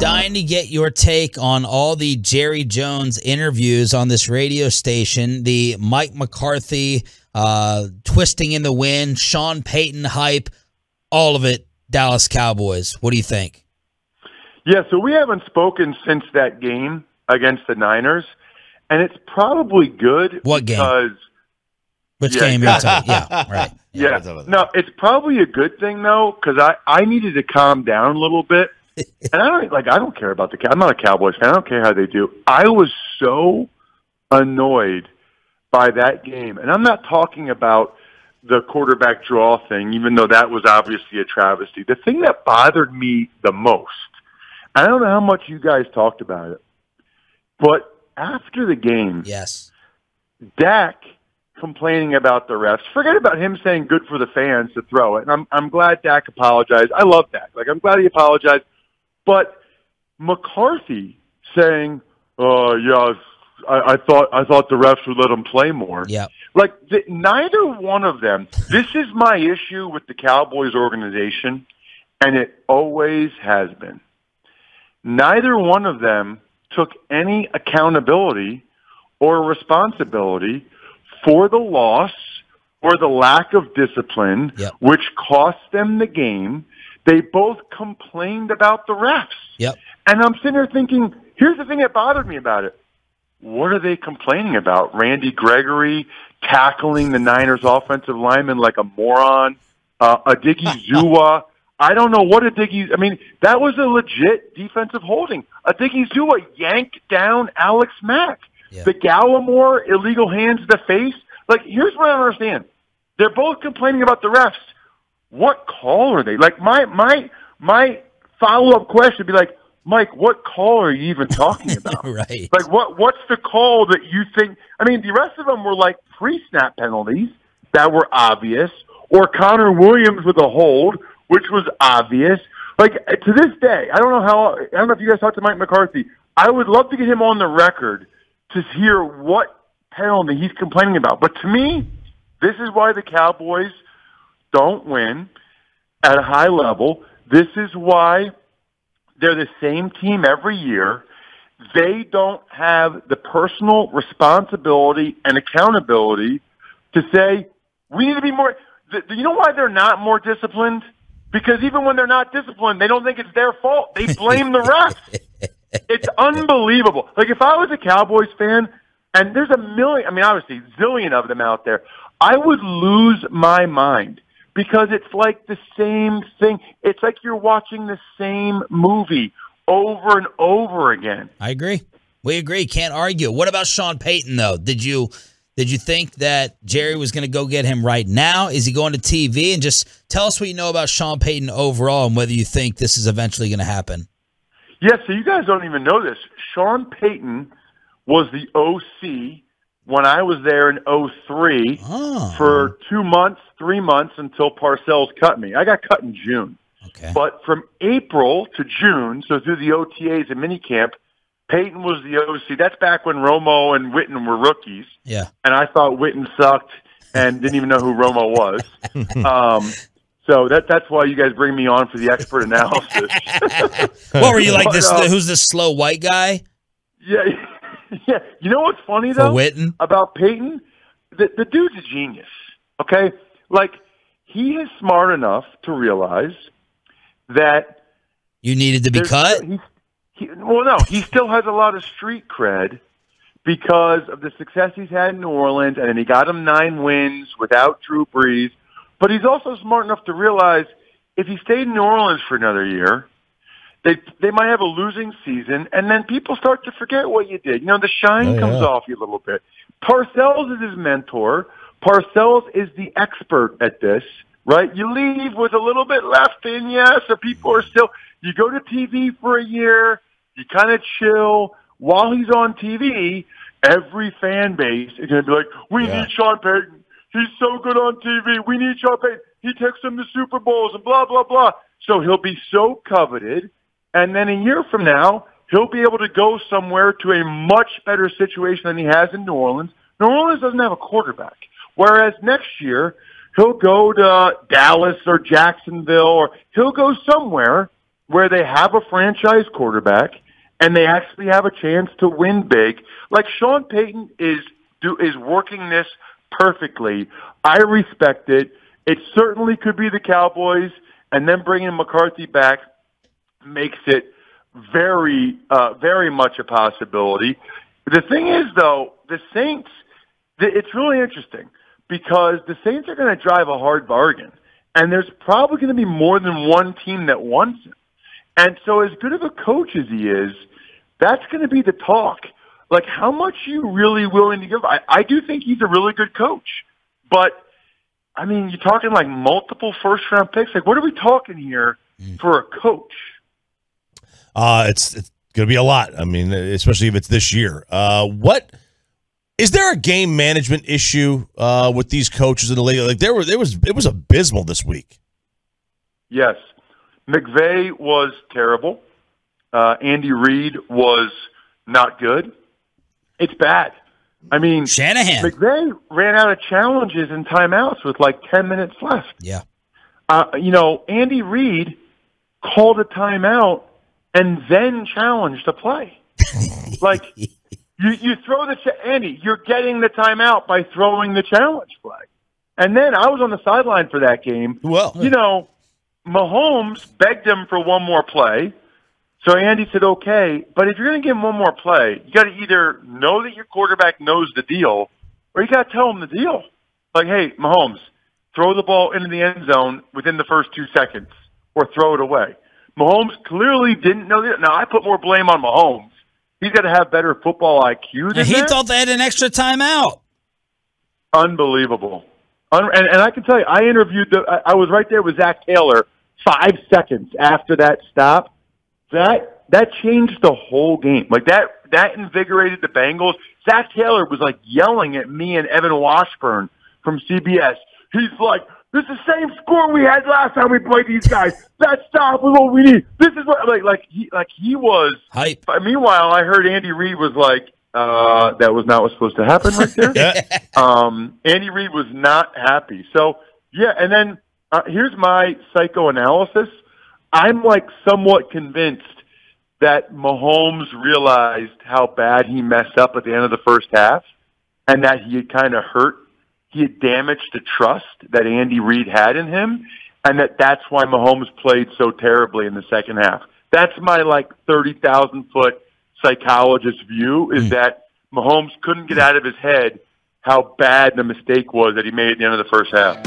Dying to get your take on all the Jerry Jones interviews on this radio station, the Mike McCarthy twisting in the wind, Sean Payton hype, all of it, Dallas Cowboys. What do you think? Yeah, so we haven't spoken since that game against the Niners, and it's probably good. What game? Because, Which game? Yeah, right. Yeah. No, it's probably a good thing, though, because I needed to calm down a little bit. And I don't care about I'm not a Cowboys fan. I don't care how they do. I was so annoyed by that game. And I'm not talking about the quarterback draw thing, even though that was obviously a travesty. The thing that bothered me the most, I don't know how much you guys talked about it, but after the game, yes, Dak complaining about the refs. Forget about him saying good for the fans to throw it. And I'm glad Dak apologized. I love Dak. I'm glad he apologized. But McCarthy saying, yeah, I thought the refs would let him play more. Yeah. Neither one of them, this is my issue with the Cowboys organization, and it always has been. Neither one of them took any accountability or responsibility for the loss or the lack of discipline, which cost them the game. They both complained about the refs. Yep. And I'm sitting there thinking, here's the thing that bothered me about it. What are they complaining about? Randy Gregory tackling the Niners offensive lineman like a moron? Adigi Zua. I don't know what Adigi... I mean, that was a legit defensive holding. Adigi Zua yanked down Alex Mack. Yep. The Gallimore illegal hands to the face. Here's what I don't understand. They're both complaining about the refs. What call are they? My follow-up question would be Mike, what call are you even talking about? Right. What's the call that you think? I mean, the rest of them were pre-snap penalties that were obvious, or Connor Williams with a hold, which was obvious. To this day, I don't know if you guys talked to Mike McCarthy. I would love to get him on the record to hear what penalty he's complaining about. But to me, this is why the Cowboys don't win at a high level. This is why they're the same team every year. They don't have the personal responsibility and accountability to say, we need to be more... You know why they're not more disciplined? Because even when they're not disciplined, they don't think it's their fault. They blame the refs. It's unbelievable. If I was a Cowboys fan, and there's obviously zillion of them out there, I would lose my mind. Because it's the same thing. It's like you're watching the same movie over and over again. I agree. We agree. Can't argue. What about Sean Payton, though? Did you think that Jerry was going to go get him right now? Is he going to TV? And just tell us what you know about Sean Payton overall and whether you think this is eventually going to happen. Yeah, so you guys don't even know this. Sean Payton was the OC when I was there in 2003 for 2 months, 3 months until Parcells cut me. I got cut in June. Okay. But from April to June, so through the OTAs and minicamp, Payton was the OC. That's back when Romo and Witten were rookies. Yeah. And I thought Witten sucked and didn't even know who Romo was. So that's why you guys bring me on for the expert analysis. What were you who's this slow white guy? Yeah. Yeah, you know what's funny, though, about Payton? The dude's a genius, okay? He is smart enough to realize that... You needed to be cut? No, he still has a lot of street cred because of the success he's had in New Orleans, and then he got him 9 wins without Drew Brees. But he's also smart enough to realize if he stayed in New Orleans for another year... They might have a losing season, and then people start to forget what you did. The shine comes off you a little bit. Parcells is his mentor. Parcells is the expert at this, right? You leave with a little bit left in you, so people are still... You go to TV for a year, you kind of chill. While he's on TV, every fan base is going to be like, we need Sean Payton. He's so good on TV. We need Sean Payton. He takes them to Super Bowls and blah, blah, blah. So he'll be so coveted. And then a year from now, he'll be able to go somewhere to a much better situation than he has in New Orleans. New Orleans doesn't have a quarterback. Whereas next year, he'll go to Dallas or Jacksonville, or he'll go somewhere where they have a franchise quarterback and they actually have a chance to win big. Like Sean Payton is working this perfectly. I respect it. It certainly could be the Cowboys, and then bringing McCarthy back makes it very, very much a possibility. The thing is, though, the Saints, it's really interesting because the Saints are going to drive a hard bargain, and there's probably going to be more than one team that wants him. And so as good of a coach as he is, that's going to be the talk. Like, how much are you really willing to give? I do think he's a really good coach. But, I mean, you're talking like multiple first-round picks. Like, what are we talking here for a coach? It's going to be a lot. I mean, especially if it's this year. What is there a game management issue with these coaches in the league? Like, it was abysmal this week. Yes. McVay was terrible. Andy Reid was not good. It's bad. I mean, Shanahan. McVay ran out of challenges and timeouts with like 10 minutes left. Yeah. Andy Reid called a timeout and then challenged a play. Like, you throw Andy, you're getting the timeout by throwing the challenge play. And then I was on the sideline for that game. Well, Mahomes begged him for one more play. So Andy said, okay, but if you're going to give him one more play, you got to either know that your quarterback knows the deal, or you got to tell him the deal. Like, hey, Mahomes, throw the ball into the end zone within the first 2 seconds, or throw it away. Mahomes clearly didn't know that. Now, I put more blame on Mahomes. He's got to have better football IQ than He that. thought they had an extra timeout. Unbelievable. And I can tell you, I was right there with Zach Taylor 5 seconds after that stop. That changed the whole game. Like, that invigorated the Bengals. Zach Taylor was, like, yelling at me and Evan Washburn from CBS. He's like, this is the same score we had last time we played these guys. That stop was what we need. This is what, he was hype. Meanwhile, I heard Andy Reid was like, that was not what's supposed to happen right there. Andy Reid was not happy. So, yeah, and then here's my psychoanalysis. I'm like somewhat convinced that Mahomes realized how bad he messed up at the end of the first half and that he had kind of he had damaged the trust that Andy Reid had in him, and that's why Mahomes played so terribly in the second half. That's my 30,000-foot psychologist view, is that Mahomes couldn't get out of his head how bad the mistake was that he made at the end of the first half.